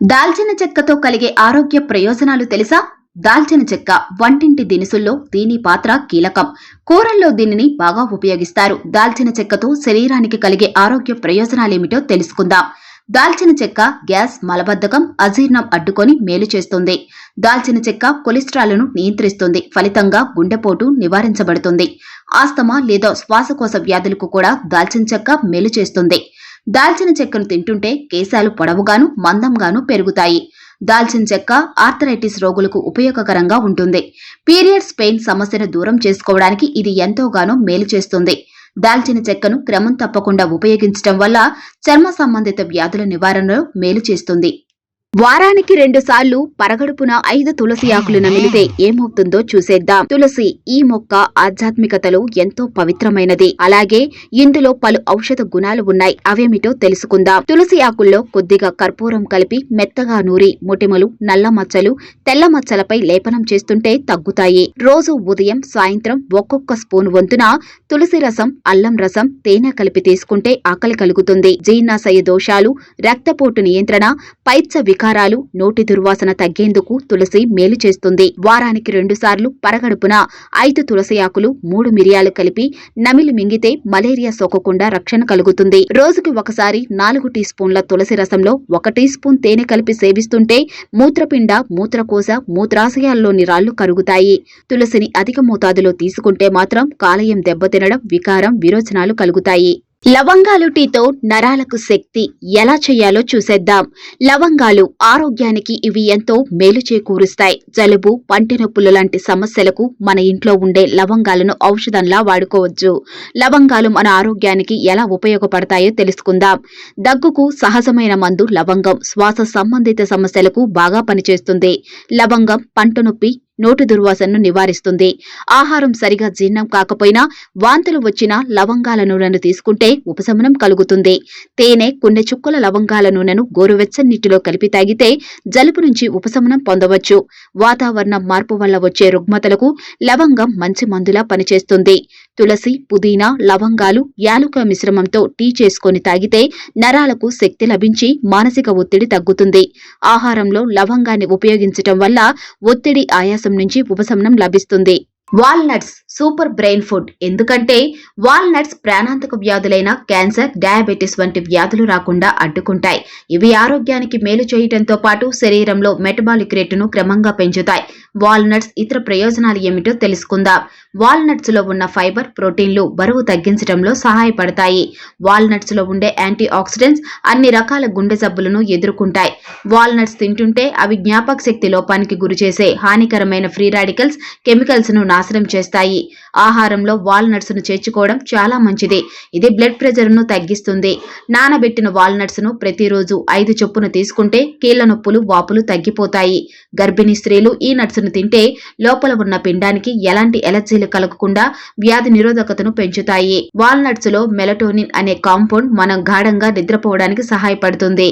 దాల్చిన చెక్కతో కలిగే ఆరోగ్య ప్రయోజనాలు తెలుసా? దాల్చిన చెక్క వంటింటి దినుసుల్లో దీని పాత్ర కీలకం. కూరల్లో దీనిని బాగా ఉపయోగిస్తారు. దాల్చిన చెక్కతో శరీరానికి కలిగే ఆరోగ్య ప్రయోజనాలేమిటో తెలుసుకుందాం. దాల్చిన చెక్క గ్యాస్, మలబద్ధకం, అజీర్ణం అడ్డుకొని మేలు చేస్తుంది. దాల్చిన చెక్క కొలెస్ట్రాల్ను నియంత్రిస్తుంది. ఫలితంగా గుండెపోటు నివారించబడుతుంది. ఆస్తమా లేదా శ్వాసకోశ వ్యాధులకు కూడా దాల్చిన చెక్క మేలు చేస్తుంది. దాల్చిన చెక్కను తింటుంటే కేశాలు పొడవుగాను, మందంగాను పెరుగుతాయి. దాల్చిన చెక్క ఆర్థరైటిస్ రోగులకు ఉపయోగకరంగా ఉంటుంది. పీరియడ్స్ పెయిన్ సమస్యను దూరం చేసుకోవడానికి ఇది ఎంతోగానో మేలు చేస్తుంది. దాల్చిన చెక్కను క్రమం తప్పకుండా ఉపయోగించడం వల్ల చర్మ సంబంధిత వ్యాధుల నివారణలో మేలు చేస్తుంది. వారానికి 2 సార్లు పరగడుపున 5 తులసి ఆకులు నమిలితే ఏమవుతుందో చూసేద్దాం. తులసి ఈ మొక్క ఆధ్యాత్మికతలో ఎంతో పవిత్రమైనది. అలాగే ఇందులో పలు ఔషధ గుణాలు ఉన్నాయి. అవేమిటో తెలుసుకుందాం. తులసి ఆకుల్లో కొద్దిగా కర్పూరం కలిపి మెత్తగా నూరి మొటిమలు, నల్ల మచ్చలు, తెల్ల మచ్చలపై లేపనం చేస్తుంటే తగ్గుతాయి. రోజు ఉదయం, సాయంత్రం ఒక్కొక్క స్పూన్ వంతున తులసి రసం, అల్లం రసం, తేనె కలిపి తీసుకుంటే ఆకలి కలుగుతుంది. జీర్ణాశయ దోషాలు, రక్తపోటు నియంత్రణ, పైత్స వికారాలు, నోటి దుర్వాసన తగ్గేందుకు తులసి మేలు చేస్తుంది. వారానికి 2 సార్లు పరగడుపున 5 తులసి ఆకులు, 3 మిరియాలు కలిపి నమిలి మింగితే మలేరియా సోకకుండా రక్షణ కలుగుతుంది. రోజుకి ఒకసారి 4 టీ స్పూన్ల తులసి రసంలో 1 టీ స్పూన్ తేనె కలిపి సేవిస్తుంటే మూత్రపిండ, మూత్రకోశ, మూత్రాశయాల్లోని రాళ్లు కరుగుతాయి. తులసిని అధిక మోతాదులో తీసుకుంటే మాత్రం కాలేయం దెబ్బతినడం, వికారం, విరోచనాలు కలుగుతాయి. లవంగాలు టీతో నరాలకు శక్తి ఎలా చేయాలో చూసేద్దాం. లవంగాలు ఆరోగ్యానికి ఇవి ఎంతో మేలు చేకూరుస్తాయి. జలుబు, పంటి నొప్పులు లాంటి సమస్యలకు మన ఇంట్లో ఉండే లవంగాలను ఔషధంలా వాడుకోవచ్చు. లవంగాలు మన ఆరోగ్యానికి ఎలా ఉపయోగపడతాయో తెలుసుకుందాం. దగ్గుకు సహజమైన మందు లవంగం. శ్వాస సంబంధిత సమస్యలకు బాగా పనిచేస్తుంది. లవంగం పంట నొప్పి, నోటి దుర్వాసనను నివారిస్తుంది. ఆహారం సరిగా జీర్ణం కాకపోయినా, వాంతులు వచ్చినా లవంగాల నూనెను తీసుకుంటే ఉపశమనం కలుగుతుంది. తేనె, కొన్ని చుక్కల లవంగాల నూనెను గోరువెచ్చని నీటిలో కలిపి తాగితే జలుబు నుంచి ఉపశమనం పొందవచ్చు. వాతావరణ మార్పు వల్ల వచ్చే రుగ్మతలకు లవంగం మంచి మందులా పనిచేస్తుంది. తులసి, పుదీనా, లవంగాలు, యాలుక మిశ్రమంతో టీ చేసుకొని తాగితే నరాలకు శక్తి లభించి మానసిక ఒత్తిడి తగ్గుతుంది. ఆహారంలో లవంగాన్ని ఉపయోగించటం వల్ల ఒత్తిడి, ఆయాసం నుంచి ఉపశమనం లభిస్తుంది. Walnuts super brain food. ఎందుకంటే వాల్నట్స్ ప్రాణాంతక వ్యాధులైన క్యాన్సర్, డయాబెటిస్ వంటి వ్యాధులు రాకుండా అడ్డుకుంటాయి. ఇవి ఆరోగ్యానికి మేలు చేయడంతో పాటు శరీరంలో మెటబాలిక్ రేటును క్రమంగా పెంచుతాయి. వాల్నట్స్ ఇతర ప్రయోజనాలు ఏమిటో తెలుసుకుందాం. వాల్నట్స్ లో ఉన్న ఫైబర్, ప్రోటీన్లు బరువు తగ్గించడంలో సహాయపడతాయి. వాల్నట్స్ లో ఉండే యాంటీ ఆక్సిడెంట్స్ అన్ని రకాల గుండె జబ్బులను ఎదుర్కొంటాయి. వాల్నట్స్ తింటుంటే అవి జ్ఞాపక శక్తి లోపానికి గురిచేసే హానికరమైన ఫ్రీ రాడికల్స్, కెమికల్స్ ను నాశనం చేస్తాయి. ఆహారంలో వాల్నట్స్ ను చేర్చుకోవడం చాలా మంచిది. ఇది బ్లడ్ ప్రెషర్ ను తగ్గిస్తుంది. నానబెట్టిన వాల్నట్స్ ను ప్రతిరోజు 5 చొప్పున తీసుకుంటే కీళ్ల నొప్పులు, వాపులు తగ్గిపోతాయి. గర్భిణీ స్త్రీలు ఈ నట్స్ ను తింటే లోపల ఉన్న పిండానికి ఎలాంటి ఎలర్జీలు కలగకుండా వ్యాధి నిరోధకతను పెంచుతాయి. వాల్నట్స్ లో మెలటోనిన్ అనే కాంపౌండ్ మనం గాఢంగా నిద్రపోవడానికి సహాయపడుతుంది.